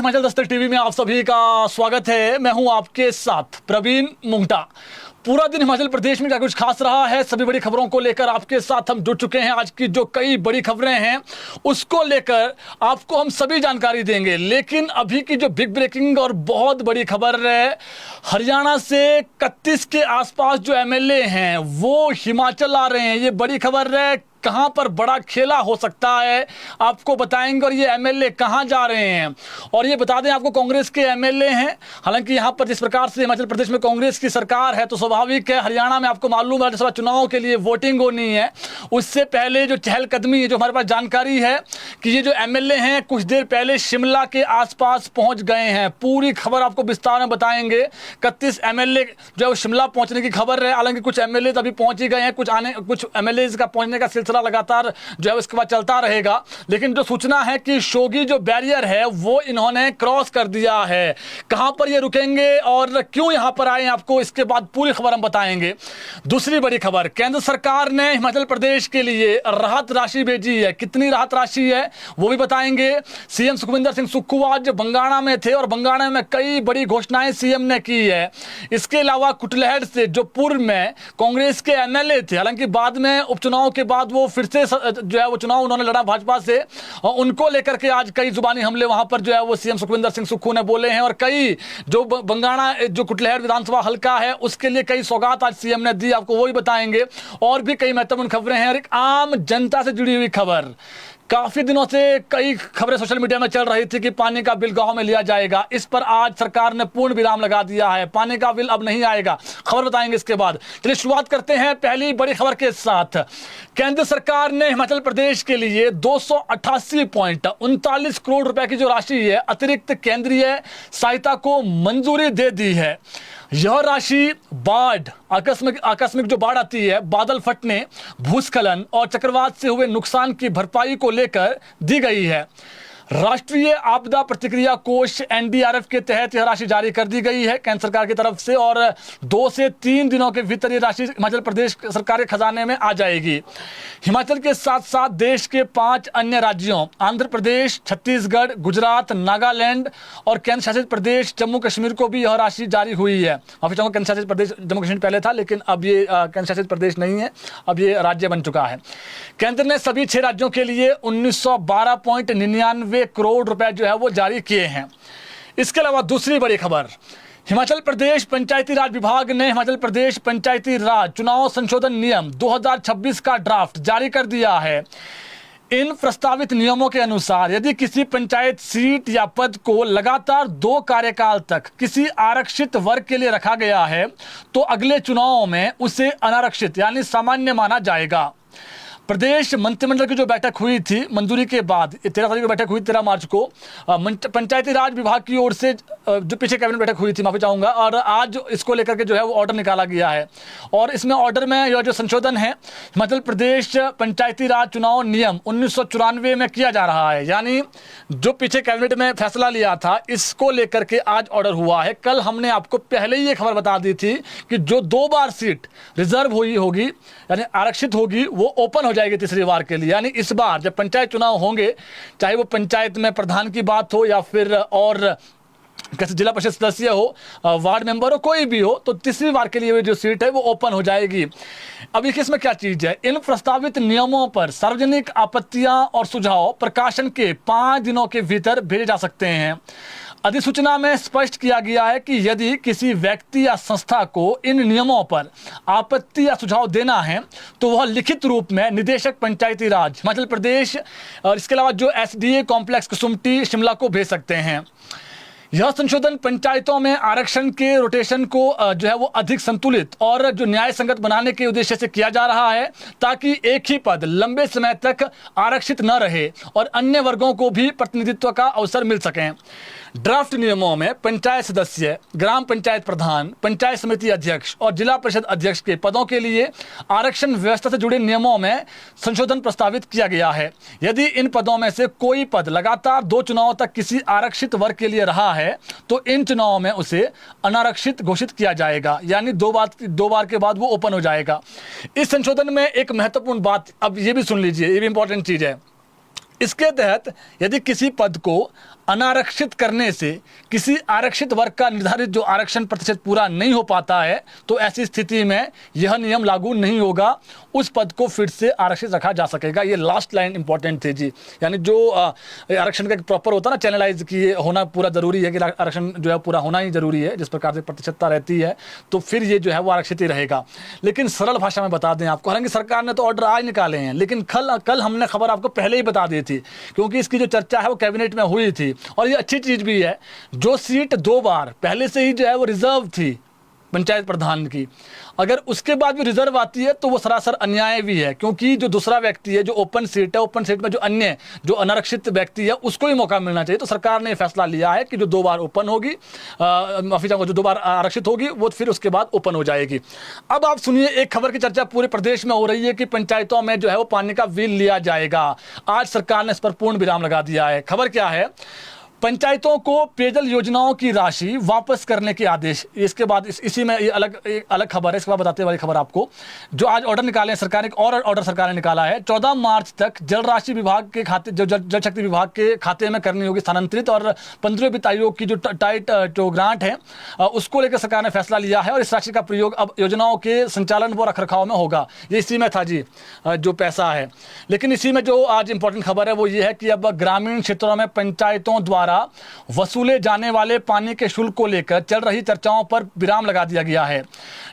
Himachal Dastak TV में आप सभी का स्वागत है। मैं हूं आपके साथ प्रवीण मुंगटा। पूरा दिन हिमाचल प्रदेश में क्या कुछ खास रहा है, सभी बड़ी खबरों को लेकर आपके साथ हम जुड़ चुके हैं। आज की जो कई बड़ी खबरें हैं उसको लेकर आपको हम सभी जानकारी देंगे। लेकिन अभी की जो बिग ब्रेकिंग और बहुत बड़ी खबर है, हरियाणा से 31 के आसपास जो एमएलए हैं वो हिमाचल आ रहे हैं। ये बड़ी खबर है, कहां पर बड़ा खेला हो सकता है आपको बताएंगे। और ये एमएलए कहां जा रहे हैं, और ये बता दें आपको कांग्रेस के एमएलए हैं। हालांकि यहां पर जिस प्रकार से हिमाचल प्रदेश में कांग्रेस की सरकार है तो स्वाभाविक है हरियाणा में आपको मालूम है राज्यसभा चुनाव के लिए वोटिंग होनी है। उससे पहले जो चहलकदमी है, जो हमारे पास जानकारी है कि ये जो एमएलए हैं कुछ देर पहले शिमला के आसपास पहुंच गए हैं। पूरी खबर आपको विस्तार में बताएंगे। 31 एमएलए जो है शिमला पहुंचने की खबर है। हालांकि कुछ एमएलए अभी पहुंच ही गए हैं, कुछ एमएलए का पहुंचने का लगातार जो है इसके बाद चलता रहेगा। लेकिन जो सूचना है कि शोगी जो बैरियर है वो इन्होंने क्रॉस कर दिया है। कहां पर ये रुकेंगे और क्यों यहां पर आए, आपको इसके बाद पूरी खबर हम बताएंगे। दूसरी बड़ी खबर, केंद्र सरकार ने हिमाचल प्रदेश के लिए राहत राशि भेजी है। कितनी राहत राशि है वो भी बताएंगे। सीएम सुखविंदर सिंह सुक्खू आज बंगाणा में थे और बंगाणा में कई बड़ी घोषणाएं सीएम ने की है। इसके अलावा कुटलैहड़ से जो पूर्व में कांग्रेस के एमएलए थे, हालांकि बाद में उपचुनाव के बाद वो फिर से जो है वो चुनाव उन्होंने लड़ा भाजपा से, और उनको लेकर के आज कई जुबानी हमले वहां पर जो है वो सीएम सुखविंदर सिंह सुक्खू ने बोले हैं। और कई जो बंगाणा जो कुटलैहड़ विधानसभा हल्का है उसके लिए कई सौगात आज सीएम ने दी, आपको वो भी बताएंगे। और भी कई महत्वपूर्ण खबरें हैं और एक आम जनता से जुड़ी हुई खबर। काफी दिनों से कई खबरें सोशल मीडिया में चल रही थी कि पानी का बिल गांव में लिया जाएगा। इस पर आज सरकार ने पूर्ण विराम लगा दिया है। पानी का बिल अब नहीं आएगा, खबर बताएंगे इसके बाद। चलिए शुरुआत करते हैं पहली बड़ी खबर के साथ। केंद्र सरकार ने हिमाचल प्रदेश के लिए 288.39 करोड़ रुपए की जो राशि है अतिरिक्त केंद्रीय सहायता को मंजूरी दे दी है। यह राशि बाढ़, आकस्मिक जो बाढ़ आती है, बादल फटने, भूस्खलन और चक्रवात से हुए नुकसान की भरपाई को लेकर दी गई है। राष्ट्रीय आपदा प्रतिक्रिया कोष एनडीआरएफ के तहत यह राशि जारी कर दी गई है केंद्र सरकार की तरफ से, और 2 से 3 दिनों के भीतर यह राशि हिमाचल प्रदेश सरकार के खजाने में आ जाएगी। हिमाचल के साथ साथ देश के 5 अन्य राज्यों आंध्र प्रदेश, छत्तीसगढ़, गुजरात, नागालैंड और केंद्र शासित प्रदेश जम्मू कश्मीर को भी यह राशि जारी हुई है। माफी चाहूंगा, केंद्र शासित प्रदेश जम्मू कश्मीर पहले था लेकिन अब ये केंद्र शासित प्रदेश नहीं है, अब ये राज्य बन चुका है। केंद्र ने सभी 6 राज्यों के लिए 1912.99 करोड़ रुपए जो है वो जारी किए हैं। इसके अलावा दूसरी बड़ी खबर, हिमाचल प्रदेश पंचायती राज विभाग ने हिमाचल प्रदेश पंचायती राज चुनाव संशोधन नियम 2026 का ड्राफ्ट जारी कर दिया है। इन प्रस्तावित नियमों के अनुसार यदि किसी पंचायत सीट या पद को लगातार 2 कार्यकाल तक किसी आरक्षित वर्ग के लिए रखा गया है तो अगले चुनाव में उसे अनारक्षित यानी सामान्य माना जाएगा। प्रदेश मंत्रिमंडल की जो बैठक हुई थी मंजूरी के बाद, 13 तारीख को बैठक हुई, 13 मार्च को पंचायती राज विभाग की ओर से जो पीछे कैबिनेट बैठक हुई थी, माफी चाहूंगा, और आज इसको लेकर के जो है वो ऑर्डर निकाला गया है। और इसमें ऑर्डर में यह जो संशोधन है हिमाचल प्रदेश पंचायती राज चुनाव नियम 1994 में किया जा रहा है। यानी जो पीछे कैबिनेट में फैसला लिया था इसको लेकर के आज ऑर्डर हुआ है। कल हमने आपको पहले ही ये खबर बता दी थी कि जो 2 बार सीट रिजर्व हुई होगी यानी आरक्षित होगी वो ओपन हो जाएगी तीसरी बार के लिए। यानी इस बार जब पंचायत चुनाव होंगे, चाहे वो पंचायत में प्रधान की बात हो या फिर और कैसे जिला परिषद सदस्य हो, वार्ड मेंबर हो, कोई भी हो, तो तीसरी बार के लिए जो सीट है वो ओपन हो जाएगी। अब इसमें क्या चीज है, इन प्रस्तावित नियमों पर सार्वजनिक आपत्तियां और सुझाव प्रकाशन के 5 दिनों के भीतर भेजे जा सकते हैं। अधिसूचना में स्पष्ट किया गया है कि यदि किसी व्यक्ति या संस्था को इन नियमों पर आपत्ति या सुझाव देना है तो वह लिखित रूप में निदेशक पंचायती राज हिमाचल प्रदेश और इसके अलावा जो एसडीए कॉम्प्लेक्स कुसुम्पटी शिमला को भेज सकते हैं। यह संशोधन पंचायतों में आरक्षण के रोटेशन को जो है वो अधिक संतुलित और जो न्याय संगत बनाने के उद्देश्य से किया जा रहा है ताकि एक ही पद लंबे समय तक आरक्षित न रहे और अन्य वर्गों को भी प्रतिनिधित्व का अवसर मिल सके। ड्राफ्ट नियमों में पंचायत सदस्य, ग्राम पंचायत प्रधान, पंचायत समिति अध्यक्ष और जिला परिषद अध्यक्ष के पदों के लिए आरक्षण व्यवस्था से जुड़े नियमों में संशोधन प्रस्तावित किया गया है। यदि इन पदों में से कोई पद लगातार 2 चुनाव तक किसी आरक्षित वर्ग के लिए रहा है तो इन चुनावों में उसे अनारक्षित घोषित किया जाएगा, यानी 2 बार के बाद वो ओपन हो जाएगा। इस संशोधन में एक महत्वपूर्ण बात अब ये भी सुन लीजिए, ये भी इंपॉर्टेंट चीज है। इसके तहत यदि किसी पद को अनारक्षित करने से किसी आरक्षित वर्ग का निर्धारित जो आरक्षण प्रतिशत पूरा नहीं हो पाता है तो ऐसी स्थिति में यह नियम लागू नहीं होगा, उस पद को फिर से आरक्षित रखा जा सकेगा। ये लास्ट लाइन इंपॉर्टेंट थी जी, यानी जो आरक्षण का प्रॉपर होता है ना चैनलाइज कि ये होना पूरा जरूरी है कि आरक्षण जो है पूरा होना ही जरूरी है, जिस प्रकार से प्रतिशतता रहती है तो फिर ये जो है वो आरक्षित ही रहेगा। लेकिन सरल भाषा में बता दें आपको, हालांकि सरकार ने तो ऑर्डर आज निकाले हैं, लेकिन कल हमने खबर आपको पहले ही बता दी थी क्योंकि इसकी जो चर्चा है वो कैबिनेट में हुई थी। और ये अच्छी चीज भी है, जो सीट 2 बार पहले से ही जो है वो रिजर्व थी पंचायत प्रधान की, अगर उसके बाद भी रिजर्व आती है तो वो सरासर अन्याय भी है, क्योंकि जो दूसरा व्यक्ति है जो ओपन सीट है, ओपन सीट में जो अन्य जो अनारक्षित व्यक्ति है उसको ही मौका मिलना चाहिए। तो सरकार ने फैसला लिया है कि जो 2 बार ओपन होगी, माफी चाहूंगा, जो 2 बार आरक्षित होगी वो फिर उसके बाद ओपन हो जाएगी। अब आप सुनिए, एक खबर की चर्चा पूरे प्रदेश में हो रही है कि पंचायतों में जो है वो पानी का बिल लिया जाएगा। आज सरकार ने इस पर पूर्ण विराम लगा दिया है। खबर क्या है, पंचायतों को पेयजल योजनाओं की राशि वापस करने के आदेश। इसके बाद इसी में ये अलग खबर है, इसके बाद बताते वाली खबर आपको, जो आज ऑर्डर निकाले हैं सरकार ने, एक और ऑर्डर सरकार ने निकाला है। 14 मार्च तक जल राशि विभाग के खाते, जो जल शक्ति विभाग के खाते में करनी होगी स्थानांतरित, और 15वें वित्त आयोग की जो टाइट जो ग्रांट है उसको लेकर सरकार ने फैसला लिया है और इस राशि का प्रयोग अब योजनाओं के संचालन व रखरखाव में होगा। ये इसी में था जी जो पैसा है। लेकिन इसी में जो आज इंपॉर्टेंट खबर है वो ये है कि अब ग्रामीण क्षेत्रों में पंचायतों द्वारा वसूले जाने वाले पानी के शुल्क को लेकर चल रही चर्चाओं पर विराम लगा दिया गया है।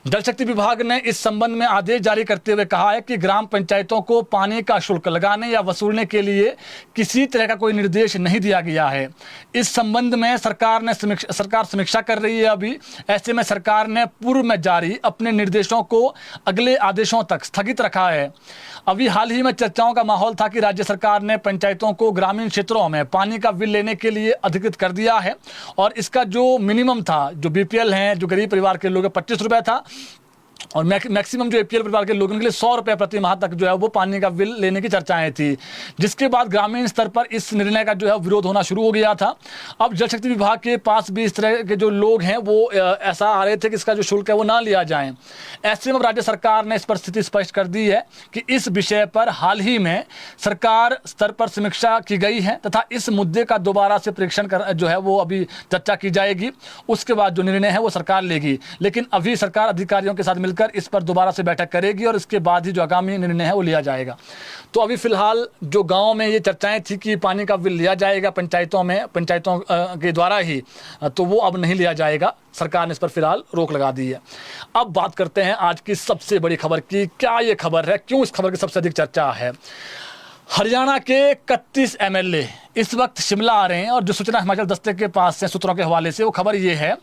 जल शक्ति विभाग ने इस संबंध में आदेश जारी करते हुए कहा है कि ग्राम पंचायतों को पानी का शुल्क लगाने या वसूलने के लिए किसी तरह का कोई निर्देश नहीं दिया गया है। इस संबंध में सरकार समीक्षा कर रही है अभी। ऐसे में सरकार ने पूर्व में जारी अपने निर्देशों को अगले आदेशों तक स्थगित रखा है। अभी हाल ही में चर्चाओं का माहौल था कि राज्य सरकार ने पंचायतों को ग्रामीण क्षेत्रों में पानी का बिल लेने के लिए अधिकृत कर दिया है और इसका जो मिनिमम था, जो बीपीएल हैं, जो गरीब परिवार के लोग 25 रुपए था, और मैक्सिमम जो एपीएल परिवार के लोगों के लिए 100 रुपये प्रति माह तक जो है वो पानी का बिल लेने की चर्चाएं थी, जिसके बाद ग्रामीण स्तर पर इस निर्णय का जो है विरोध होना शुरू हो गया था। अब जल शक्ति विभाग के पास भी इस तरह के जो लोग हैं वो ऐसा आ रहे थे कि इसका जो शुल्क है वो ना लिया जाए। ऐसे में राज्य सरकार ने इस पर स्थिति स्पष्ट कर दी है कि इस विषय पर हाल ही में सरकार स्तर पर समीक्षा की गई है तथा इस मुद्दे का दोबारा से परीक्षण जो है वो अभी चर्चा की जाएगी। उसके बाद जो निर्णय है वो सरकार लेगी, लेकिन अभी सरकार अधिकारियों के साथ मिलकर इस पर दोबारा से बैठक करेगी और इसके बाद ही जो आगामी निर्णय है वो लिया जाएगा। तो अभी फिलहाल जो गांव में ये चर्चाएं थी कि पानी का बिल लिया जाएगा पंचायतों में, पंचायतों के द्वारा ही, तो वो अब नहीं लिया जाएगा। सरकार ने इस पर फिलहाल रोक लगा दी है। अब बात करते हैं आज की सबसे बड़ी खबर की। क्या ये खबर है, क्यों इस खबर की सबसे अधिक चर्चा है? हरियाणा के 31 एमएलए इस वक्त शिमला आ रहे हैं और जो सूचना हिमाचल दस्तक के पास से सूत्रों के हवाले से वो खबर ये है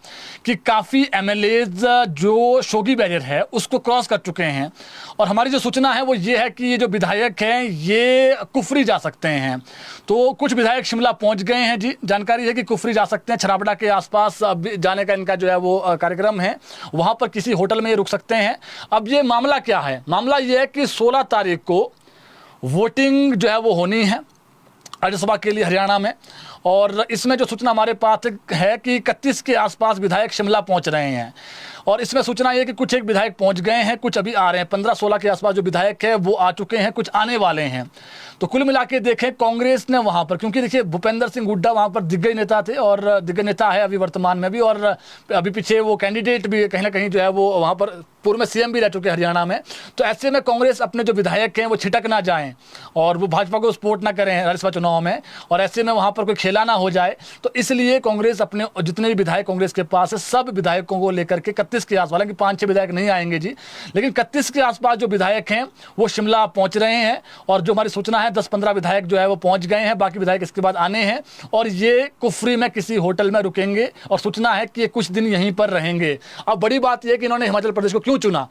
कि काफ़ी एमएलए जो शोगी बैरियर है उसको क्रॉस कर चुके हैं। और हमारी जो सूचना है वो ये है कि ये जो विधायक हैं ये कुफरी जा सकते हैं। तो कुछ विधायक शिमला पहुंच गए हैं जी। जानकारी है कि कुफरी जा सकते हैं, छराबड़ा के आसपास जाने का इनका जो है वो कार्यक्रम है, वहाँ पर किसी होटल में ये रुक सकते हैं। अब ये मामला क्या है? मामला ये है कि 16 तारीख को वोटिंग जो है वो होनी है राज्यसभा के लिए हरियाणा में, और इसमें जो सूचना हमारे पास है कि 31 के आसपास विधायक शिमला पहुंच रहे हैं। और इसमें सूचना ये है कि कुछ एक विधायक पहुंच गए हैं, कुछ अभी आ रहे हैं। 15-16 के आसपास जो विधायक है वो आ चुके हैं, कुछ आने वाले हैं। तो कुल मिला के देखें, कांग्रेस ने वहां पर, क्योंकि देखिए भूपेंद्र सिंह हुड्डा वहां पर दिग्गज नेता थे और दिग्गज नेता है अभी वर्तमान में भी, और अभी पीछे वो कैंडिडेट भी कहीं ना कहीं जो है वो वहां पर पूर्व में सीएम भी रह चुके हैं हरियाणा में। तो ऐसे में कांग्रेस अपने जो विधायक हैं वो छिटक ना जाएं और वो भाजपा को सपोर्ट ना करें राज्यसभा चुनाव में, और ऐसे में वहां पर कोई खेला ना हो जाए। तो इसलिए कांग्रेस अपने जितने भी विधायक कांग्रेस के पास है सब विधायकों को लेकर के 31 के आसपास, हालांकि 5-6 विधायक नहीं आएंगे जी, लेकिन 31 के आसपास जो विधायक हैं वो शिमला पहुंच रहे हैं। और जो हमारी सूचना है 10-15 विधायक जो है वो पहुंच गए हैं, बाकी विधायक इसके बाद आने हैं और ये कुफरी में किसी होटल में रुकेंगे और सूचना है कि ये कुछ दिन यहीं पर रहेंगे। अब बड़ी बात यह कि इन्होंने हिमाचल प्रदेश को क्यों चुना?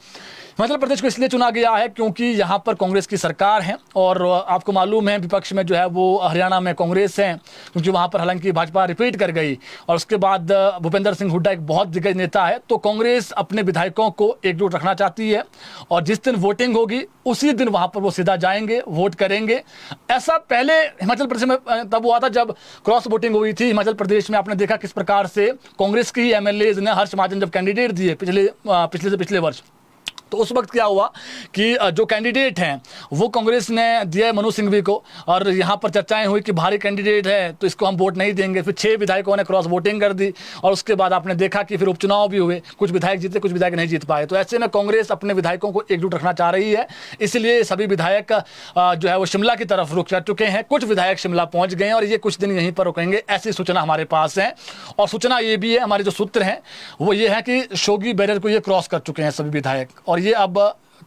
हिमाचल प्रदेश को इसलिए चुना गया है क्योंकि यहाँ पर कांग्रेस की सरकार है और आपको मालूम है विपक्ष में जो है वो हरियाणा में कांग्रेस है, क्योंकि वहाँ पर हालांकि भाजपा रिपीट कर गई और उसके बाद भूपेंद्र सिंह हुड्डा एक बहुत दिग्गज नेता है। तो कांग्रेस अपने विधायकों को एकजुट रखना चाहती है और जिस दिन वोटिंग होगी उसी दिन वहाँ पर वो सीधा जाएंगे, वोट करेंगे। ऐसा पहले हिमाचल प्रदेश में तब हुआ था जब क्रॉस वोटिंग हुई थी हिमाचल प्रदेश में। आपने देखा किस प्रकार से कांग्रेस की एमएलए ने हर्ष महाजन जब कैंडिडेट दिए पिछले से पिछले वर्ष, तो उस वक्त क्या हुआ कि जो कैंडिडेट हैं वो कांग्रेस ने दिया है मनु सिंघवी को, और यहाँ पर चर्चाएं हुई कि भारी कैंडिडेट है तो इसको हम वोट नहीं देंगे। फिर 6 विधायकों ने क्रॉस वोटिंग कर दी, और उसके बाद आपने देखा कि फिर उपचुनाव भी हुए, कुछ विधायक जीते, कुछ विधायक नहीं जीत पाए। तो ऐसे में कांग्रेस अपने विधायकों को एकजुट रखना चाह रही है, इसलिए सभी विधायक जो है वो शिमला की तरफ रुख कर चुके हैं। कुछ विधायक शिमला पहुंच गए हैं और ये कुछ दिन यहीं पर रुकेंगे, ऐसी सूचना हमारे पास है। और सूचना ये भी है, हमारे जो सूत्र हैं वो ये है कि शोगी बैरियर को ये क्रॉस कर चुके हैं सभी विधायक, और ये अब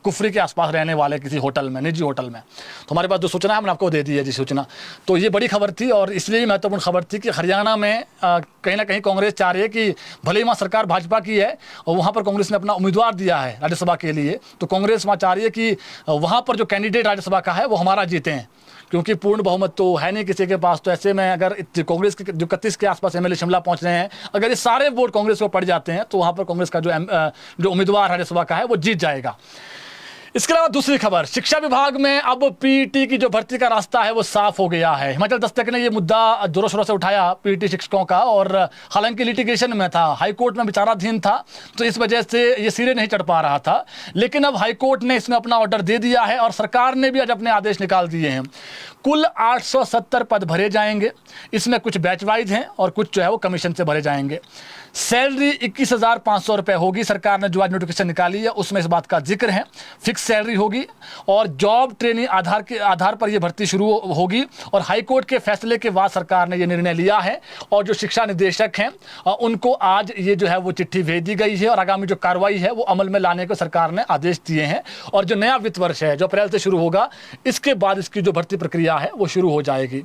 कुफरी के आसपास रहने वाले किसी होटल में, निजी होटल में। तो हमारे पास जो सूचना है हमने आपको दे दी है जी सूचना। तो ये बड़ी खबर थी, और इसलिए भी महत्वपूर्ण खबर थी कि हरियाणा में कहीं ना कहीं कांग्रेस चाह रही है कि भले ही वहाँ सरकार भाजपा की है और वहाँ पर कांग्रेस ने अपना उम्मीदवार दिया है राज्यसभा के लिए, तो कांग्रेस वहाँ चाह रही है कि वहाँ पर जो कैंडिडेट राज्यसभा का है वो हमारा जीते हैं, क्योंकि पूर्ण बहुमत तो है नहीं किसी के पास। तो ऐसे में अगर कांग्रेस के जो 31 के आसपास एमएलए शिमला पहुंच रहे हैं, अगर ये सारे वोट कांग्रेस को पड़ जाते हैं तो वहाँ पर कांग्रेस का जो उम्मीदवार राज्यसभा का है वो जीत जाएगा। इसके अलावा दूसरी खबर, शिक्षा विभाग में अब पीईटी की जो भर्ती का रास्ता है वो साफ हो गया है। हिमाचल दस्तक ने ये मुद्दा जोरों शोरों से उठाया पीईटी शिक्षकों का, और हालांकि लिटिगेशन में था, हाईकोर्ट में विचाराधीन था, तो इस वजह से ये सिरे नहीं चढ़ पा रहा था। लेकिन अब हाईकोर्ट ने इसमें अपना ऑर्डर दे दिया है और सरकार ने भी आज अपने आदेश निकाल दिए हैं। कुल 870 पद भरे जाएंगे, इसमें कुछ बैच वाइज हैं और कुछ जो है वो कमीशन से भरे जाएंगे। सैलरी 21,500 रुपये होगी। सरकार ने जो आज नोटिफिकेशन निकाली है उसमें इस बात का जिक्र है, फिक्स सैलरी होगी और जॉब ट्रेनिंग आधार पर यह भर्ती शुरू होगी। और हाईकोर्ट के फैसले के बाद सरकार ने यह निर्णय लिया है, और जो शिक्षा निदेशक हैं उनको आज ये जो है वो चिट्ठी भेज दी गई है, और आगामी जो कार्रवाई है वो अमल में लाने को सरकार ने आदेश दिए हैं। और जो नया वित्त वर्ष है जो अप्रैल से शुरू होगा, इसके बाद इसकी जो भर्ती प्रक्रिया है वो शुरू हो जाएगी।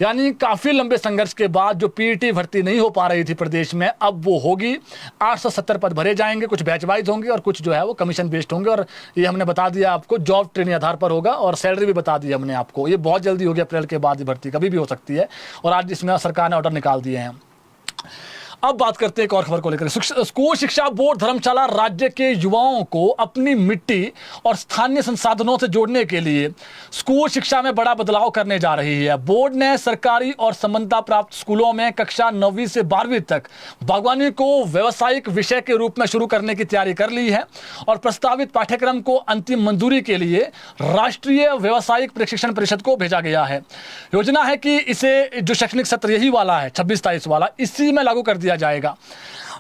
यानी काफ़ी लंबे संघर्ष के बाद जो पीईटी भर्ती नहीं हो पा रही थी प्रदेश में, अब वो होगी। 870 पद भरे जाएंगे, कुछ बैच वाइज होंगे और कुछ जो है वो कमीशन बेस्ड होंगे। और ये हमने बता दिया आपको, जॉब ट्रेनिंग आधार पर होगा, और सैलरी भी बता दी हमने आपको। ये बहुत जल्दी होगी, अप्रैल के बाद भर्ती कभी भी हो सकती है, और आज इसमें सरकार ने ऑर्डर निकाल दिए हैं। अब बात करते हैं एक और खबर को लेकर। स्कूल शिक्षा बोर्ड धर्मशाला राज्य के युवाओं को अपनी मिट्टी और स्थानीय संसाधनों से जोड़ने के लिए स्कूल शिक्षा में बड़ा बदलाव करने जा रही है। बोर्ड ने सरकारी और संबद्धता प्राप्त स्कूलों में कक्षा 9वीं से 12वीं तक बागवानी को व्यावसायिक विषय के रूप में शुरू करने की तैयारी कर ली है, और प्रस्तावित पाठ्यक्रम को अंतिम मंजूरी के लिए राष्ट्रीय व्यावसायिक प्रशिक्षण परिषद को भेजा गया है। योजना है कि इसे जो शैक्षणिक सत्र यही वाला है 26-27 वाला, इसी में लागू कर दिया जाएगा।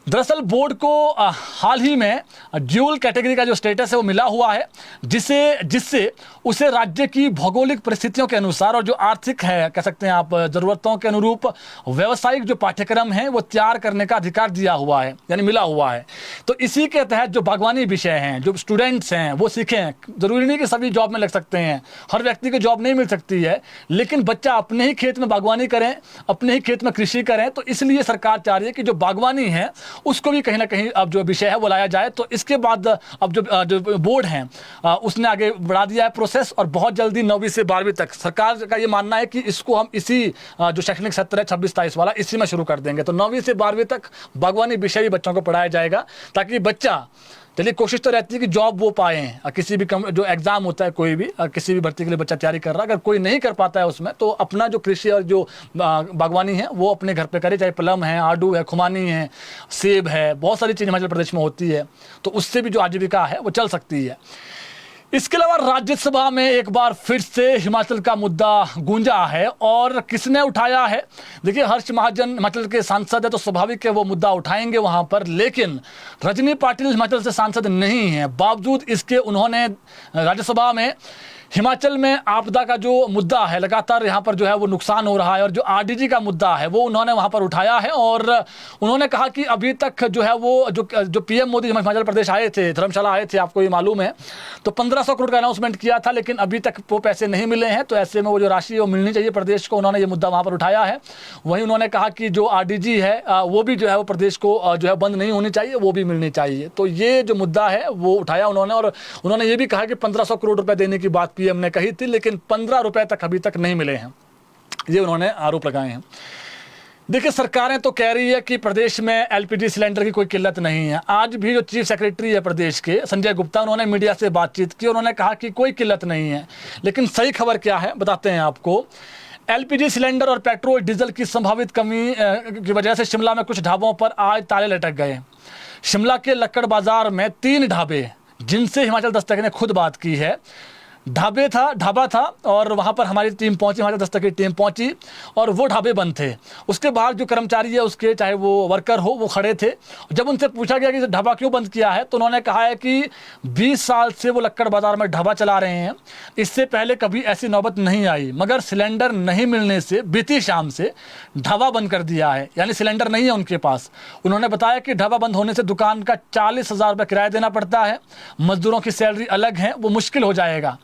दरअसल बोर्ड को हाल ही में ड्यूल कैटेगरी का जो स्टेटस है वो मिला हुआ है, जिससे उसे राज्य की भौगोलिक परिस्थितियों के अनुसार और जो आर्थिक है कह सकते हैं आप जरूरतों के अनुरूप व्यावसायिक जो पाठ्यक्रम है वो तैयार करने का अधिकार दिया हुआ है, यानी मिला हुआ है। तो इसी के तहत जो बागवानी विषय हैं, जो स्टूडेंट्स हैं वो सीखें। जरूरी नहीं कि सभी जॉब में लग सकते हैं, हर व्यक्ति को जॉब नहीं मिल सकती है, लेकिन बच्चा अपने ही खेत में बागवानी करें, अपने ही खेत में कृषि करें। तो इसलिए सरकार चाह रही है कि जो बागवानी है उसको भी कहीं ना कहीं अब जो विषय है वो लाया जाए। तो इसके बाद अब जो बोर्ड है उसने आगे बढ़ा दिया है प्रोसेस, और बहुत जल्दी 9वीं से 12वीं तक सरकार का ये मानना है कि इसको हम इसी जो शैक्षणिक सत्र है 26-27 वाला, इसी में शुरू कर देंगे। तो 9वीं से 12वीं तक बागवानी विषय भी बच्चों को पढ़ाया जाएगा, ताकि बच्चा, चलिए कोशिश तो रहती है कि जॉब वो पाएँ। किसी भी जो एग्जाम होता है, कोई भी किसी भी भर्ती के लिए बच्चा तैयारी कर रहा है, अगर कोई नहीं कर पाता है उसमें, तो अपना जो कृषि और जो बागवानी है वो अपने घर पे करे, चाहे प्लम है, आड़ू है, खुमानी है, सेब है, बहुत सारी चीज़ हिमाचल प्रदेश में होती है, तो उससे भी जो आजीविका है वो चल सकती है। इसके अलावा राज्यसभा में एक बार फिर से हिमाचल का मुद्दा गूंजा है, और किसने उठाया है? देखिए, हर्ष महाजन हिमाचल के सांसद है तो स्वाभाविक है वो मुद्दा उठाएंगे वहां पर, लेकिन रजनी पाटिल हिमाचल से सांसद नहीं है। बावजूद इसके उन्होंने राज्यसभा में हिमाचल में आपदा का जो मुद्दा है, लगातार यहाँ पर जो है वो नुकसान हो रहा है, और जो आरडीजी का मुद्दा है वो उन्होंने वहाँ पर उठाया है। और उन्होंने कहा कि अभी तक जो है वो जो पीएम मोदी हिमाचल प्रदेश आए थे, धर्मशाला आए थे, आपको ये मालूम है, तो 1500 करोड़ का अनाउंसमेंट किया था, लेकिन अभी तक वो पैसे नहीं मिले हैं। तो ऐसे में वो जो राशि वो मिलनी चाहिए प्रदेश को, उन्होंने ये मुद्दा वहाँ पर उठाया है। वहीं उन्होंने कहा कि जो आरडीजी है वो भी जो है वो प्रदेश को जो है बंद नहीं होनी चाहिए, वो भी मिलनी चाहिए। तो ये जो मुद्दा है वो उठाया उन्होंने, और उन्होंने ये भी कहा कि 1500 करोड़ रुपए देने की बात पीएम ने कही थी, लेकिन 15 रुपए तक अभी तक नहीं मिले हैं, ये उन्होंने आरोप लगाए हैं। देखिए, सरकारें तो कह रही है कि प्रदेश में एलपीजी सिलेंडर की कोई किल्लत नहीं है। आज भी जो चीफ सेक्रेटरी है प्रदेश के संजय गुप्ता, उन्होंने मीडिया से बातचीत की, उन्होंने कहा कि कोई किल्लत नहीं है। लेकिन सही खबर क्या है बताते हैं आपको। एलपीजी सिलेंडर और पेट्रोल डीजल की संभावित कमी की वजह से शिमला में कुछ ढाबों पर आज ताले लटक गए। शिमला के लक्कड़ बाजार में 3 ढाबे जिनसे हिमाचल दस्तक ने खुद बात की है। ढाबा था और वहाँ पर हमारी टीम पहुँची, हिमाचल दस्तक की टीम पहुँची और वो ढाबे बंद थे। उसके बाहर जो कर्मचारी है उसके, चाहे वो वर्कर हो, वो खड़े थे। जब उनसे पूछा गया कि ढाबा क्यों बंद किया है तो उन्होंने कहा है कि 20 साल से वो लक्कड़ बाज़ार में ढाबा चला रहे हैं, इससे पहले कभी ऐसी नौबत नहीं आई, मगर सिलेंडर नहीं मिलने से बीती शाम से ढाबा बंद कर दिया है, यानी सिलेंडर नहीं है उनके पास। उन्होंने बताया कि ढाबा बंद होने से दुकान का 40,000 रुपये किराया देना पड़ता है, मजदूरों की सैलरी अलग है, वो मुश्किल हो जाएगा।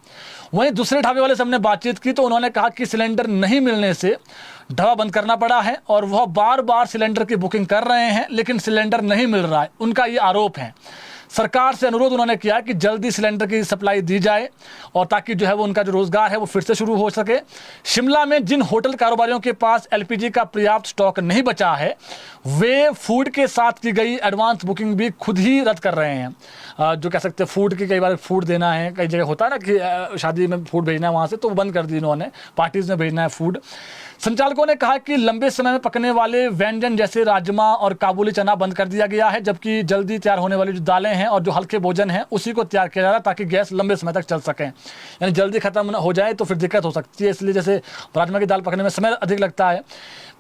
वहीं दूसरे ढाबे वाले से हमने बातचीत की तो उन्होंने कहा कि सिलेंडर नहीं मिलने से ढाबा बंद करना पड़ा है और वह बार बार सिलेंडर की बुकिंग कर रहे हैं लेकिन सिलेंडर नहीं मिल रहा है। उनका ये आरोप है। सरकार से अनुरोध उन्होंने किया कि जल्दी सिलेंडर की सप्लाई दी जाए और ताकि जो है वो उनका जो रोज़गार है वो फिर से शुरू हो सके। शिमला में जिन होटल कारोबारियों के पास एलपीजी का पर्याप्त स्टॉक नहीं बचा है वे फूड के साथ की गई एडवांस बुकिंग भी खुद ही रद्द कर रहे हैं। जो कह सकते हैं फूड की, कई बार फूड देना है, कई जगह होता है ना कि शादी में फूड भेजना है वहाँ से, तो वो बंद कर दी इन्होंने, पार्टीज़ में भेजना है फूड। संचालकों ने कहा कि लंबे समय में पकने वाले व्यंजन जैसे राजमा और काबुली चना बंद कर दिया गया है, जबकि जल्दी तैयार होने वाली जो दालें हैं और जो हल्के भोजन हैं उसी को तैयार किया जा रहा है ताकि गैस लंबे समय तक चल सकें। यानी जल्दी खत्म हो जाए तो फिर दिक्कत हो सकती है, इसलिए जैसे राजमा की दाल पकने में समय अधिक लगता है।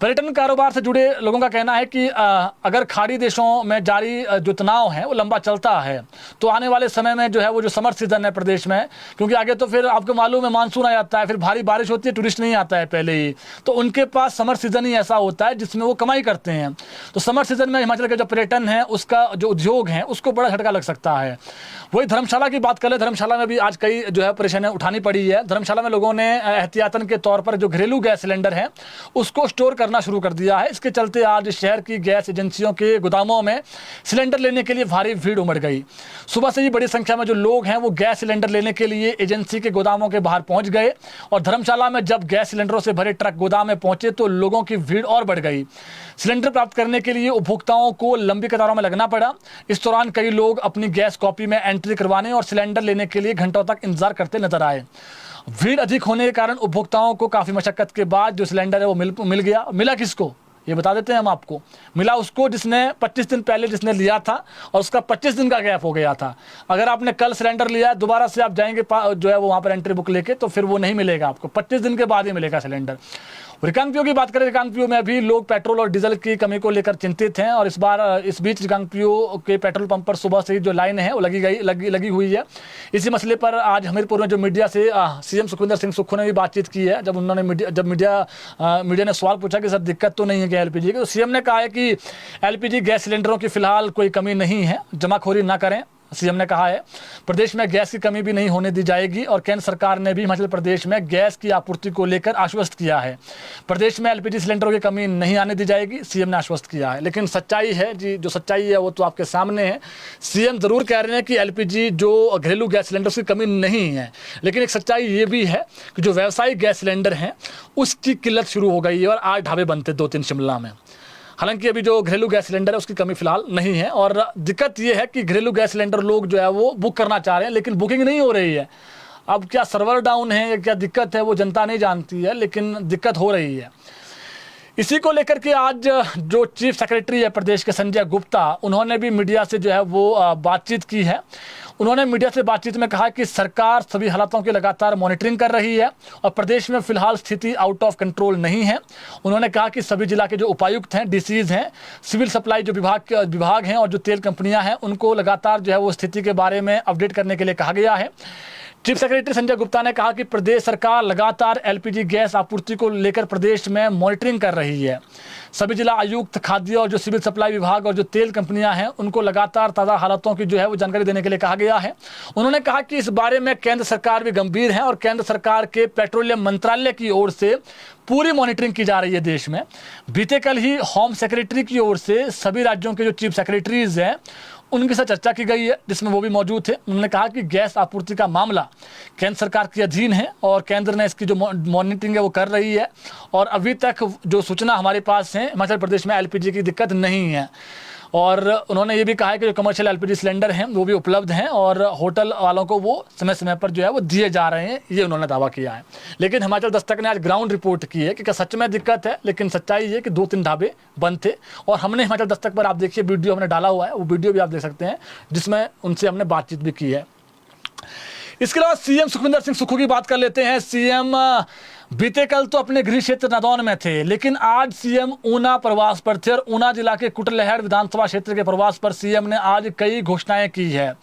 पर्यटन कारोबार से जुड़े लोगों का कहना है कि अगर खाड़ी देशों में जारी जो तनाव है वो लंबा चलता है तो आने वाले समय में जो है वो जो समर सीजन है प्रदेश में, क्योंकि आगे तो फिर आपको मालूम है मानसून आ जाता है, फिर भारी बारिश होती है, टूरिस्ट नहीं आता है पहले ही, तो उनके पास समर सीजन ही ऐसा होता है जिसमें वो कमाई करते हैं। तो समर सीजन में हिमाचल का जो पर्यटन है उसका जो उद्योग है उसको बड़ा झटका लग सकता है। वही धर्मशाला की बात करें, धर्मशाला में भी आज कई जो है परेशानियां उठानी पड़ी है। धर्मशाला में लोगों ने एहतियातन के तौर पर जो घरेलू गैस सिलेंडर है उसको स्टोर करना शुरू कर दिया है। इसके चलते आज शहर की गैस एजेंसियों के गोदामों में सिलेंडर लेने के लिए भारी भीड़ उमड़ गई। सुबह से ही बड़ी संख्या में जो लोग हैं वो गैस सिलेंडर लेने के लिए एजेंसी के गोदामों के बाहर पहुंच गए और धर्मशाला में जब गैस सिलेंडरों से भरे ट्रक गोदाम में पहुंचे तो लोगों की भीड़ और बढ़ गई। सिलेंडर प्राप्त करने के लिए उपभोक्ताओं को लंबी कतारों में लगना पड़ा। इस दौरान कई लोग अपनी गैस कॉपी में एंट्री करवाने और सिलेंडर लेने के लिए घंटों तक इंतजार करते नजर आए। भीड़ अधिक होने के कारण उपभोक्ताओं को काफी मशक्कत के बाद जो सिलेंडर है वो मिल गया। मिला किसको ये बता देते हैं हम आपको। मिला उसको जिसने 25 दिन पहले जिसने लिया था और उसका 25 दिन का गैप हो गया था। अगर आपने कल सिलेंडर लिया दोबारा से आप जाएंगे जो है वो वहाँ पर एंट्री बुक लेके तो फिर वो नहीं मिलेगा आपको, 25 दिन के बाद ही मिलेगा सिलेंडर। रिकांगपिओ की बात करें, रिकांगपिओ में अभी लोग पेट्रोल और डीजल की कमी को लेकर चिंतित हैं और इस बीच रिकांगपिओ के पेट्रोल पंप पर सुबह से ही जो लाइन है वो लगी हुई है। इसी मसले पर आज हमीरपुर में जो मीडिया से सीएम सुखविंदर सिंह सुक्खू ने भी बातचीत की है। जब मीडिया ने सवाल पूछा कि सर दिक्कत तो नहीं है क्या एलपीजी की, तो सीएम ने कहा है कि एलपीजी गैस सिलेंडरों की फिलहाल कोई कमी नहीं है, जमाखोरी ना करें। सीएम ने कहा है प्रदेश में गैस की कमी भी नहीं होने दी जाएगी और केंद्र सरकार ने भी हिमाचल प्रदेश में गैस की आपूर्ति को लेकर आश्वस्त किया है। प्रदेश में एलपीजी सिलेंडरों की कमी नहीं आने दी जाएगी, सीएम ने आश्वस्त किया है। लेकिन सच्चाई है जी, जो सच्चाई है वो तो आपके सामने है। सीएम जरूर कह रहे हैं कि एलपीजी जो घरेलू गैस सिलेंडर की कमी नहीं है, लेकिन एक सच्चाई ये भी है कि जो व्यावसायिक गैस सिलेंडर हैं उसकी किल्लत शुरू हो गई है और आज ढाबे बनते 2-3 शिमला में। हालांकि अभी जो घरेलू गैस सिलेंडर है उसकी कमी फिलहाल नहीं है और दिक्कत ये है कि घरेलू गैस सिलेंडर लोग जो है वो बुक करना चाह रहे हैं लेकिन बुकिंग नहीं हो रही है। अब क्या सर्वर डाउन है या क्या दिक्कत है वो जनता नहीं जानती है, लेकिन दिक्कत हो रही है। इसी को लेकर के आज जो चीफ सेक्रेटरी है प्रदेश के संजय गुप्ता, उन्होंने भी मीडिया से जो है वो बातचीत की है। उन्होंने मीडिया से बातचीत में कहा कि सरकार सभी हालातों की लगातार मॉनिटरिंग कर रही है और प्रदेश में फिलहाल स्थिति आउट ऑफ कंट्रोल नहीं है। उन्होंने कहा कि सभी जिला के जो उपायुक्त हैं, डीसीज हैं, सिविल सप्लाई जो विभाग हैं और जो तेल कंपनियां हैं उनको लगातार जो है वो स्थिति के बारे में अपडेट करने के लिए कहा गया है। चीफ सेक्रेटरी संजय गुप्ता ने कहा कि प्रदेश सरकार लगातार एलपीजी गैस आपूर्ति को लेकर प्रदेश में मॉनिटरिंग कर रही है। सभी जिला आयुक्त, खाद्य और जो सिविल सप्लाई विभाग और जो तेल कंपनियां हैं उनको लगातार ताज़ा हालातों की जो है वो जानकारी देने के लिए कहा गया है। उन्होंने कहा कि इस बारे में केंद्र सरकार भी गंभीर है और केंद्र सरकार के पेट्रोलियम मंत्रालय की ओर से पूरी मॉनिटरिंग की जा रही है देश में। बीते कल ही होम सेक्रेटरी की ओर से सभी राज्यों के जो चीफ सेक्रेटरीज हैं उनके साथ चर्चा की गई है जिसमें वो भी मौजूद थे। उन्होंने कहा कि गैस आपूर्ति का मामला केंद्र सरकार के अधीन है और केंद्र ने इसकी जो मॉनिटरिंग है वो कर रही है और अभी तक जो सूचना हमारे पास है हिमाचल प्रदेश में एलपीजी की दिक्कत नहीं है। और उन्होंने ये भी कहा है कि जो कमर्शियल एलपीजी सिलेंडर हैं वो भी उपलब्ध हैं और होटल वालों को वो समय समय पर जो है वो दिए जा रहे हैं, ये उन्होंने दावा किया है। लेकिन हिमाचल दस्तक ने आज ग्राउंड रिपोर्ट की है कि क्या सच में दिक्कत है, लेकिन सच्चाई ये कि 2-3 ढाबे बंद थे और हमने हिमाचल दस्तक पर आप देखिए वीडियो हमने डाला हुआ है, वो वीडियो भी आप देख सकते हैं जिसमें उनसे हमने बातचीत भी की है। इसके अलावा सीएम सुखविंदर सिंह सुक्खू की बात कर लेते हैं। सीएम बीते कल तो अपने गृह क्षेत्र नादौन में थे, लेकिन आज सीएम ऊना प्रवास पर थे और ऊना जिला के कुटलैहड़ विधानसभा क्षेत्र के प्रवास पर सीएम ने आज कई घोषणाएं की है।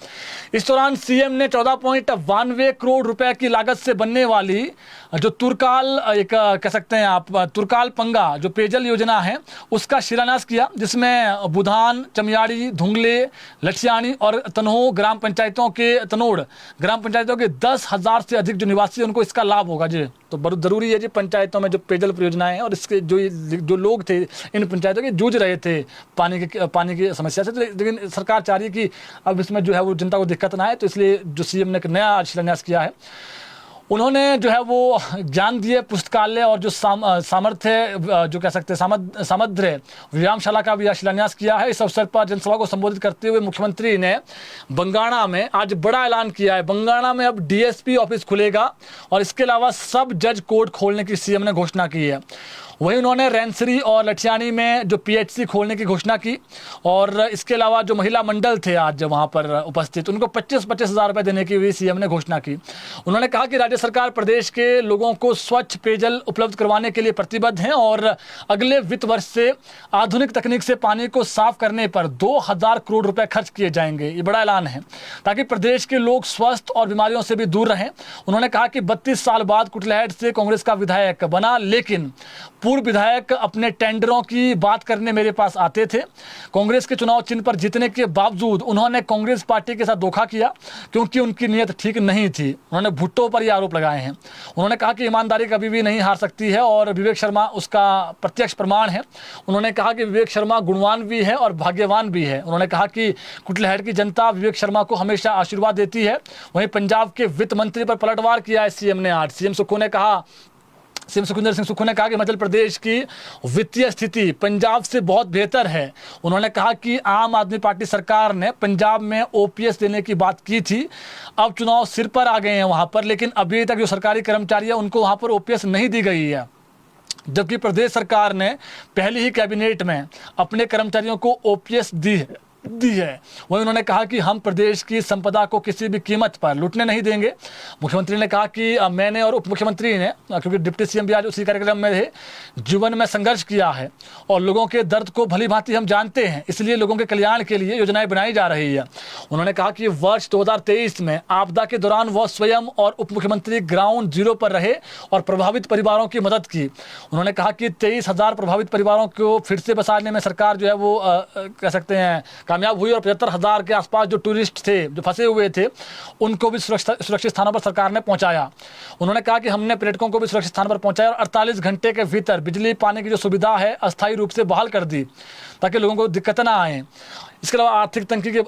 इस दौरान सीएम ने 14.92 करोड़ रुपए की लागत से बनने वाली जो तुरकाल एक कह सकते हैं आप तुरकाल पंगा जो पेयजल योजना है उसका शिलान्यास किया, जिसमें बुधान, चमियाड़ी, धुंगले, लठियाणी और तनोड़ ग्राम पंचायतों के 10,000 से अधिक जो निवासी उनको इसका लाभ होगा जी। तो बहुत जरूरी है जी, पंचायतों में जो पेयजल परियोजनाएं हैं और इसके जो लोग थे इन पंचायतों के जूझ रहे थे पानी की समस्या से, लेकिन सरकार चाह रही है कि अब इसमें जो है वो जनता को दिक्कत ना आए, तो इसलिए जो सीएम ने एक नया शिलान्यास किया है। उन्होंने जो है वो ज्ञान दिए पुस्तकालय और जो सामर्थ्य जो कह सकते हैं सामर्थ्य व्यायामशाला का भी शिलान्यास किया है। इस अवसर पर जनसभा को संबोधित करते हुए मुख्यमंत्री ने बंगाणा में आज बड़ा ऐलान किया है। बंगाणा में अब डीएसपी ऑफिस खुलेगा और इसके अलावा सब जज कोर्ट खोलने की सीएम ने घोषणा की है। वहीं उन्होंने रैनसरी और लठियानी में जो पीएचसी खोलने की घोषणा की और इसके अलावा जो महिला मंडल थे आज वहां पर उपस्थित उनको 25-25 हज़ार रुपये देने की भी सीएम ने घोषणा की। उन्होंने कहा कि राज्य सरकार प्रदेश के लोगों को स्वच्छ पेयजल उपलब्ध करवाने के लिए प्रतिबद्ध है और अगले वित्त वर्ष से आधुनिक तकनीक से पानी को साफ करने पर 2,000 करोड़ रुपए खर्च किए जाएंगे। ये बड़ा ऐलान है ताकि प्रदेश के लोग स्वस्थ और बीमारियों से भी दूर रहें। उन्होंने कहा कि 32 साल बाद कुटलैहड़ से कांग्रेस का विधायक बना, लेकिन पूर्व विधायक अपने टेंडरों की बात करने मेरे पास आते थे। कांग्रेस के चुनाव चिन्ह पर जीतने के बावजूद उन्होंने कांग्रेस पार्टी के साथ धोखा किया क्योंकि उनकी नीयत ठीक नहीं थी। उन्होंने भुट्टो पर ये आरोप लगाए हैं। उन्होंने कहा कि ईमानदारी कभी भी नहीं हार सकती है और विवेक शर्मा उसका प्रत्यक्ष प्रमाण है। उन्होंने कहा कि विवेक शर्मा गुणवान भी है और भाग्यवान भी है। उन्होंने कहा कि कुटलैहड़ की जनता विवेक शर्मा को हमेशा आशीर्वाद देती है। वहीं पंजाब के वित्त मंत्री पर पलटवार किया है सीएम ने आज। सीएम सुखविंदर सिंह सुक्खू ने कहा कि हिमाचल प्रदेश की वित्तीय स्थिति पंजाब से बहुत बेहतर है। उन्होंने कहा कि आम आदमी पार्टी सरकार ने पंजाब में ओपीएस देने की बात की थी, अब चुनाव सिर पर आ गए हैं वहां पर, लेकिन अभी तक जो सरकारी कर्मचारी है उनको वहां पर ओपीएस नहीं दी गई है, जबकि प्रदेश सरकार ने पहले ही कैबिनेट में अपने कर्मचारियों को ओपीएस दी है। वहीं उन्होंने कहा कि हम प्रदेश की संपदा को किसी भी कीमत पर लूटने नहीं देंगे। मुख्यमंत्री ने कहा कि मैंने और उप मुख्यमंत्री ने, क्योंकि डिप्टी सीएम भी आज उसी कार्यक्रम में थे, जीवन में संघर्ष किया है और लोगों के दर्द को भली भांति हम जानते हैं, इसलिए लोगों के कल्याण के लिए योजनाएं बनाई जा रही है। उन्होंने कहा कि वर्ष 2023 में आपदा के दौरान वह स्वयं और उप मुख्यमंत्री ग्राउंड जीरो पर रहे और प्रभावित परिवारों की मदद की। उन्होंने कहा कि 23,000 प्रभावित परिवारों को फिर से बसाने में सरकार जो है वो कह सकते हैं कामयाब हुई और 75,000 के आसपास जो टूरिस्ट थे जो फंसे हुए थे उनको भी सुरक्षित स्थानों पर सरकार ने पहुंचाया। उन्होंने कहा कि हमने पर्यटकों को भी सुरक्षित स्थान पर पहुंचाया और 48 घंटे के भीतर बिजली पानी की जो सुविधा है अस्थायी रूप से बहाल कर दी ताकि लोगों को दिक्कत ना आए। इसके अलावा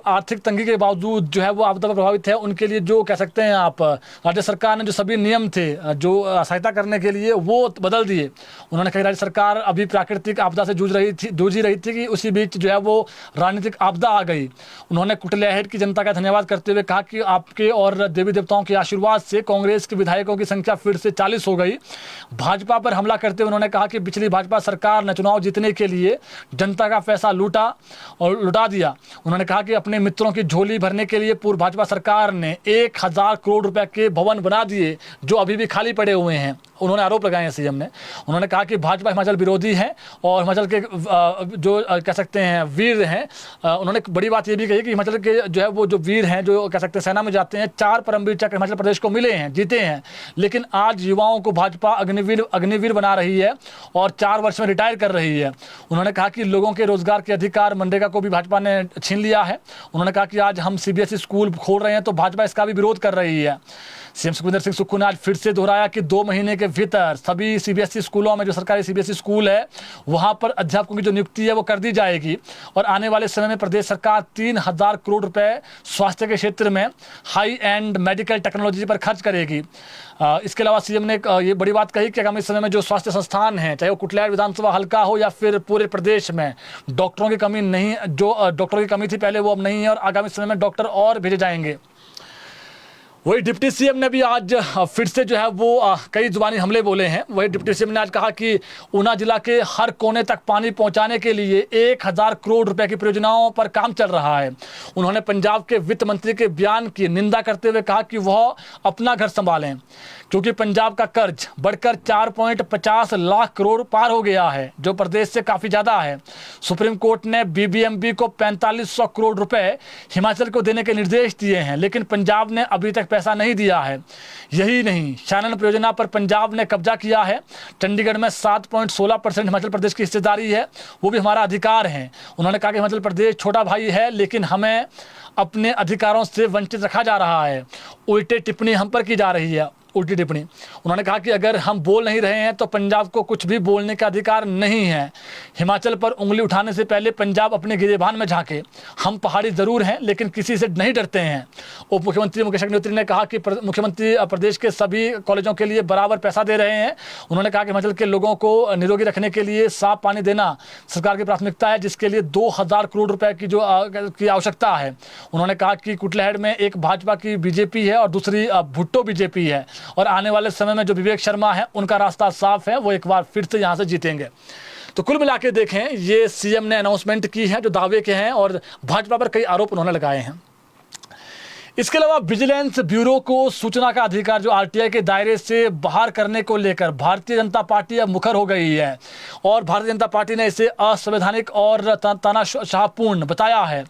आर्थिक तंगी के बावजूद जो है वो आपदा पर प्रभावित है उनके लिए जो कह सकते हैं आप राज्य सरकार ने जो सभी नियम थे जो सहायता करने के लिए वो बदल दिए। उन्होंने कहा राज्य सरकार अभी प्राकृतिक आपदा से जूझ रही थी कि उसी बीच जो है वो राजनीतिक आपदा आ गई। उन्होंने कुटलैहड़ की जनता का धन्यवाद करते हुए कहा कि आपके और देवी देवताओं के आशीर्वाद से कांग्रेस के विधायकों की संख्या फिर से 40 हो गई। भाजपा पर हमला करते हुए उन्होंने कहा कि पिछली भाजपा सरकार ने चुनाव जीतने के लिए जनता का पैसा लुटा दिया। उन्होंने कहा कि अपने मित्रों की झोली भरने के लिए पूर्व भाजपा सरकार ने 1,000 करोड़ रुपए के भवन बना दिए जो अभी भी खाली पड़े हुए हैं। उन्होंने आरोप लगाए हैं सीएम ने। उन्होंने कहा कि भाजपा हिमाचल विरोधी है और हिमाचल के जो कह सकते हैं वीर हैं। उन्होंने बड़ी बात ये भी कही कि हिमाचल के जो है वो जो वीर हैं जो कह सकते हैं सेना में जाते हैं, 4 परमवीर चक्र हिमाचल प्रदेश को मिले हैं, जीते हैं, लेकिन आज युवाओं को भाजपा अग्निवीर बना रही है और 4 वर्ष में रिटायर कर रही है। उन्होंने कहा कि लोगों के रोजगार के अधिकार मनरेगा को भी भाजपा ने छीन लिया है। उन्होंने कहा कि आज हम सीबीएसई स्कूल खोल रहे हैं तो भाजपा इसका भी विरोध कर रही है। सीएम सुखविंदर सिंह सुक्खू ने आज फिर से दोहराया कि 2 महीने के भीतर सभी सीबीएसई स्कूलों में जो सरकारी सीबीएसई स्कूल है वहां पर अध्यापकों की जो नियुक्ति है वो कर दी जाएगी और आने वाले समय में प्रदेश सरकार 3,000 करोड़ रुपए स्वास्थ्य के क्षेत्र में हाई एंड मेडिकल टेक्नोलॉजी पर खर्च करेगी। इसके अलावा सीएम ने ये बड़ी बात कही कि आगामी समय में जो स्वास्थ्य संस्थान हैं, चाहे वो कुटलैहड़ विधानसभा हल्का हो या फिर पूरे प्रदेश में, डॉक्टरों की कमी नहीं, जो डॉक्टरों की कमी थी पहले वो अब नहीं है और आगामी समय में डॉक्टर और भेजे जाएंगे। वही डिप्टी सीएम ने भी आज फिर से जो है वो कई जुबानी हमले बोले हैं। वही डिप्टी सीएम ने आज कहा कि ऊना जिला के हर कोने तक पानी पहुंचाने के लिए 1000 करोड़ रुपए की परियोजनाओं पर काम चल रहा है। उन्होंने पंजाब के वित्त मंत्री के बयान की निंदा करते हुए कहा कि वह अपना घर संभालें, क्योंकि पंजाब का कर्ज बढ़कर 4.50 लाख करोड़ पार हो गया है, जो प्रदेश से काफ़ी ज़्यादा है। सुप्रीम कोर्ट ने बीबीएमबी को 4500 करोड़ रुपए हिमाचल को देने के निर्देश दिए हैं, लेकिन पंजाब ने अभी तक पैसा नहीं दिया है। यही नहीं, शानन परियोजना पर पंजाब ने कब्जा किया है। चंडीगढ़ में 7.16% हिमाचल प्रदेश की हिस्सेदारी है, वो भी हमारा अधिकार है। उन्होंने कहा कि हिमाचल प्रदेश छोटा भाई है, लेकिन हमें अपने अधिकारों से वंचित रखा जा रहा है। उल्टे टिप्पणी हम पर की जा रही है, उल्टी टिप्पणी। उन्होंने कहा कि अगर हम बोल नहीं रहे हैं तो पंजाब को कुछ भी बोलने का अधिकार नहीं है। हिमाचल पर उंगली उठाने से पहले पंजाब अपने गिरेबान में झांके। हम पहाड़ी जरूर हैं, लेकिन किसी से नहीं डरते हैं। उप मुख्यमंत्री मुकेश अग्निहोत्री ने कहा कि मुख्यमंत्री प्रदेश के सभी कॉलेजों के लिए बराबर पैसा दे रहे हैं। उन्होंने कहा कि हिमाचल के लोगों को निरोगी रखने के लिए साफ पानी देना सरकार की प्राथमिकता है, जिसके लिए 2000 करोड़ रुपए की आवश्यकता है। उन्होंने कहा कि कुटलैहड़ में एक भाजपा की बीजेपी है और दूसरी भुट्टो बीजेपी है, और आने वाले समय में जो विवेक शर्मा है उनका रास्ता साफ है, वो एक बार फिर से यहां से जीतेंगे। तो कुल मिला के देखें, ये सीएम ने अनाउंसमेंट की है जो दावे के हैं, और भाजपा पर कई आरोप उन्होंने लगाए हैं। इसके अलावा विजिलेंस ब्यूरो को सूचना का अधिकार जो आरटीआई के दायरे से बाहर करने को लेकर भारतीय जनता पार्टी अब मुखर हो गई है, और भारतीय जनता पार्टी ने इसे असंवैधानिक और तानाशाहपूर्ण बताया है।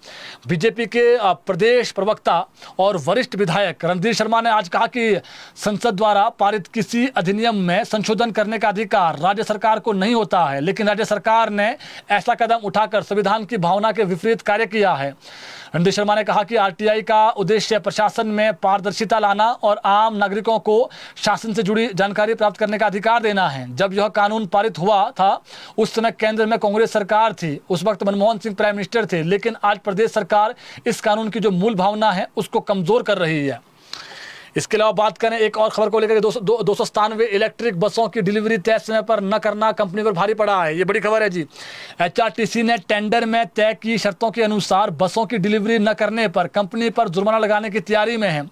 बीजेपी के प्रदेश प्रवक्ता और वरिष्ठ विधायक रणधीर शर्मा ने आज कहा कि संसद द्वारा पारित किसी अधिनियम में संशोधन करने का अधिकार राज्य सरकार को नहीं होता है, लेकिन राज्य सरकार ने ऐसा कदम उठाकर संविधान की भावना के विपरीत कार्य किया है। रणधीर शर्मा ने कहा कि आरटीआई का उद्देश्य प्रशासन में पारदर्शिता लाना और आम नागरिकों को शासन से जुड़ी जानकारी प्राप्त करने का अधिकार देना है। जब यह कानून पारित हुआ था उस समय केंद्र में कांग्रेस सरकार थी, उस वक्त मनमोहन सिंह प्राइम मिनिस्टर थे, लेकिन आज प्रदेश सरकार इस कानून की जो मूल भावना है उसको कमजोर कर रही है। इसके अलावा बात करें एक और खबर को लेकर, 297 इलेक्ट्रिक बसों की डिलीवरी तय समय पर न करना कंपनी पर भारी पड़ा है। ये बड़ी खबर है जी। एचआरटीसी ने टेंडर में तय की शर्तों के अनुसार बसों की डिलीवरी न करने पर कंपनी पर जुर्माना लगाने की तैयारी में है।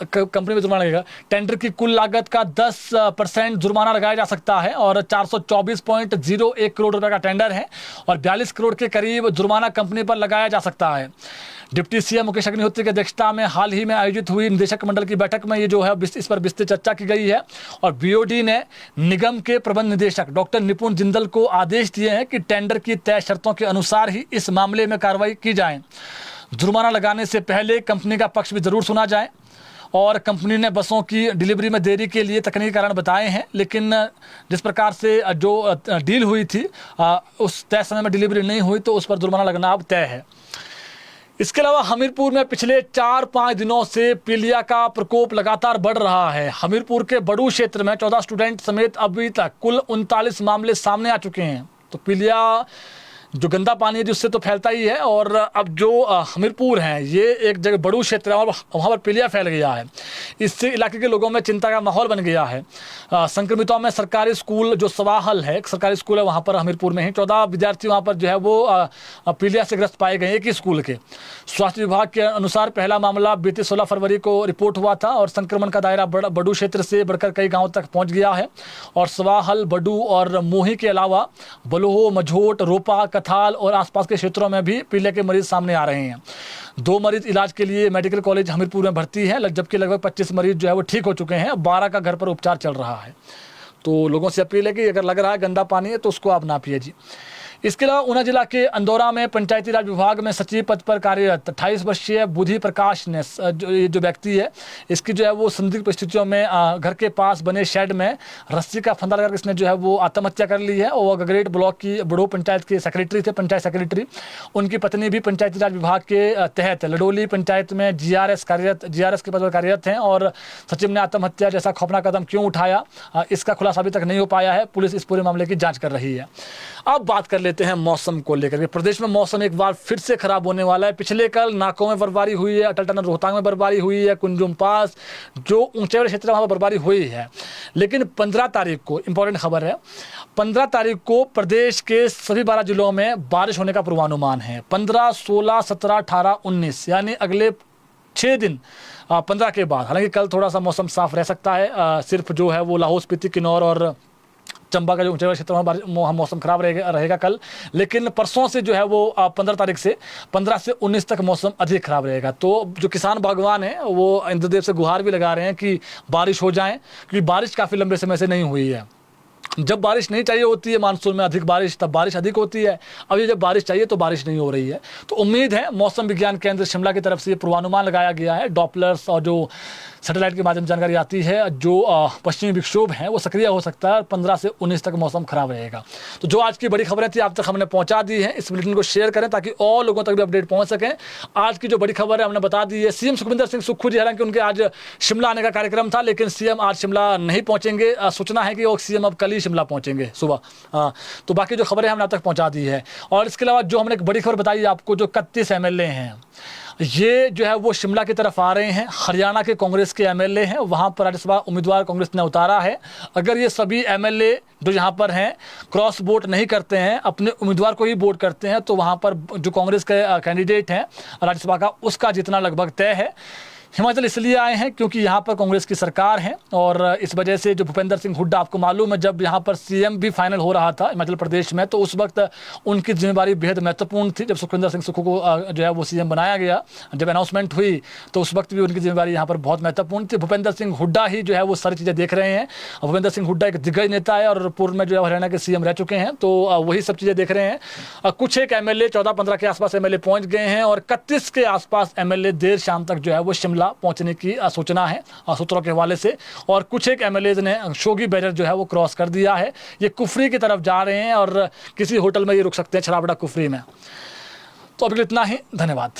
कंपनी में जुर्माना लगेगा। टेंडर की कुल लागत का 10% जुर्माना लगाया जा सकता है, और 424.01 करोड़ रुपए का टेंडर है, और 42 करोड़ के करीब जुर्माना कंपनी पर लगाया जा सकता है। डिप्टी सीएम मुकेश अग्निहोत्री की अध्यक्षता में हाल ही में आयोजित हुई निदेशक मंडल की बैठक में ये जो है इस पर विस्तृत चर्चा की गई है, और बीओडी ने निगम के प्रबंध निदेशक डॉक्टर निपुण जिंदल को आदेश दिए हैं कि टेंडर की तय शर्तों के अनुसार ही इस मामले में कार्रवाई की जाए। जुर्माना लगाने से पहले कंपनी का पक्ष भी जरूर सुना जाए, और कंपनी ने बसों की डिलीवरी में देरी के लिए तकनीकी कारण बताए हैं, लेकिन जिस प्रकार से जो डील हुई थी उस तय समय में डिलीवरी नहीं हुई, तो उस पर जुर्माना लगना अब तय है। इसके अलावा हमीरपुर में पिछले 4-5 दिनों से पीलिया का प्रकोप लगातार बढ़ रहा है। हमीरपुर के बड़ू क्षेत्र में 14 स्टूडेंट समेत अभी तक कुल 39 मामले सामने आ चुके हैं। तो पीलिया जो गंदा पानी है जिससे तो फैलता ही है, और अब जो हमीरपुर है ये एक जगह बड़ू क्षेत्र है और वहाँ पर पीलिया फैल गया है। इससे इलाके के लोगों में चिंता का माहौल बन गया है। संक्रमितों में सरकारी स्कूल जो सवाहल है, एक सरकारी स्कूल है वहाँ पर हमीरपुर में ही 14 विद्यार्थी वहाँ पर जो है वो पीलिया से ग्रस्त पाए गए, एक ही स्कूल के। स्वास्थ्य विभाग के अनुसार पहला मामला बीते 16 फरवरी को रिपोर्ट हुआ था, और संक्रमण का दायरा बड़ू क्षेत्र से बढ़कर कई गाँव तक पहुँच गया है, और सवाहल, बड़ू और मोही के अलावा बलोह, मझोट, रोपा, थाल और आसपास के क्षेत्रों में भी पीलिया के मरीज सामने आ रहे हैं। 2 मरीज इलाज के लिए मेडिकल कॉलेज हमीरपुर में भर्ती है, जबकि लगभग 25 मरीज जो है वो ठीक हो चुके हैं। 12 का घर पर उपचार चल रहा है। तो लोगों से अपील है कि अगर लग रहा है गंदा पानी है तो उसको आप ना पिए जी। इसके अलावा ऊना जिला के अंदौरा में पंचायती राज विभाग में सचिव पद पर कार्यरत 28 वर्षीय बुद्धि प्रकाश ने जो व्यक्ति है इसकी जो है वो संदिग्ध परिस्थितियों में घर के पास बने शेड में रस्सी का फंदा लगाकर इसने जो है वो आत्महत्या कर ली है। और गगरेट ब्लॉक की बड़ो पंचायत के सेक्रेटरी थे, पंचायत सेक्रेटरी। उनकी पत्नी भी पंचायती राज विभाग के तहत लडोली पंचायत में जीआरएस के पद पर कार्यरत हैं। और सचिव ने आत्महत्या जैसा खौफनाक कदम क्यों उठाया इसका खुलासा अभी तक नहीं हो पाया है। पुलिस इस पूरे मामले की जाँच कर रही है। अब बात कर लेते हैं मौसम को लेकर के। प्रदेश में मौसम एक बार फिर से खराब होने वाला है। पिछले कल नाकों में बर्फबारी हुई है, अटल टनल रोहतांग में बर्फबारी हुई है, कुंजुम पास जो ऊंचे वाले क्षेत्र में वहाँ पर बर्फबारी हुई है। लेकिन 15 तारीख को इंपॉर्टेंट खबर है, 15 तारीख को प्रदेश के सभी 12 जिलों में बारिश होने का पूर्वानुमान है। 15, 16, 17, 18, 19 यानी अगले 6 दिन 15 के बाद। हालांकि कल थोड़ा सा मौसम साफ रह सकता है, सिर्फ जो है वो लाहौल स्पीति, किन्नौर और चंबा का जो ऊंचे क्षेत्रों में मौसम खराब रहेगा कल। लेकिन परसों से जो है वो 15 तारीख से 15 से 19 तक मौसम अधिक खराब रहेगा। तो जो किसान बागवान हैं वो इंद्रदेव से गुहार भी लगा रहे हैं कि बारिश हो जाए, क्योंकि बारिश काफ़ी लंबे समय से नहीं हुई है। जब बारिश नहीं चाहिए होती है मानसून में अधिक बारिश, तब बारिश अधिक होती है। अब ये जब बारिश चाहिए तो बारिश नहीं हो रही है। तो उम्मीद है, मौसम विज्ञान केंद्र शिमला की तरफ से ये पूर्वानुमान लगाया गया है, डॉपलर्स और जो सैटेलाइट के माध्यम से जानकारी आती है, जो पश्चिमी विक्षोभ है वो सक्रिय हो सकता है और 15 से 19 तक मौसम खराब रहेगा। तो जो आज की बड़ी खबरें थी आप तक हमने पहुंचा दी है। इस बुलेटिन को शेयर करें ताकि और लोगों तक भी अपडेट पहुंच सकें। आज की जो बड़ी खबर है हमने बता दी है। सीएम सुखविंदर सिंह सुक्खू जी, हालांकि उनके आज शिमला आने का कार्यक्रम था, लेकिन सीएम आज शिमला नहीं पहुंचेंगे। सूचना है कि वो सीएम अब कल ही शिमला पहुंचेंगे सुबह। तो बाकी जो खबरें हमने आप तक पहुंचा दी है। और इसके अलावा जो हमने एक बड़ी खबर बताई आपको, जो 31 एमएलए हैं ये जो है वो शिमला की तरफ आ रहे हैं। हरियाणा के कांग्रेस के एमएलए हैं, वहां पर राज्यसभा उम्मीदवार कांग्रेस ने उतारा है। अगर ये सभी एमएलए जो यहाँ पर हैं क्रॉस वोट नहीं करते हैं, अपने उम्मीदवार को ही वोट करते हैं, तो वहाँ पर जो कांग्रेस के कैंडिडेट हैं राज्यसभा का, उसका जीतना लगभग तय है। हिमाचल इसलिए आए हैं क्योंकि यहाँ पर कांग्रेस की सरकार है और इस वजह से जो भूपेंद्र सिंह हुड्डा, आपको मालूम है जब यहाँ पर सीएम भी फाइनल हो रहा था हिमाचल प्रदेश में, तो उस वक्त उनकी जिम्मेदारी बेहद महत्वपूर्ण थी। जब सुखविंदर सिंह सुक्खू को जो है वो सीएम बनाया गया, जब अनाउंसमेंट हुई, तो उस वक्त भी उनकी जिम्मेदारी यहाँ पर बहुत महत्वपूर्ण थी। भूपेंद्र सिंह हुड्डा ही जो है वो सारी चीज़ें देख रहे हैं। भूपेंद्र सिंह हुड्डा एक दिग्गज नेता है और पूर्व में जो है हरियाणा के सीएम रह चुके हैं, तो वही सब चीज़ें देख रहे हैं। कुछ एक एमएलए 14-15 के आसपास एमएलए पहुँच गए हैं और 31 के आसपास एमएलए देर शाम तक जो है वो शिमला पहुँचने की सूचना है सूत्रों के हवाले से। और कुछ एक एमएलए ने शोगी बैरियर जो है वो क्रॉस कर दिया है, ये कुफरी की तरफ जा रहे हैं और किसी होटल में ये रुक सकते हैं, छराबड़ा कुफरी में। तो अभी इतना ही, धन्यवाद।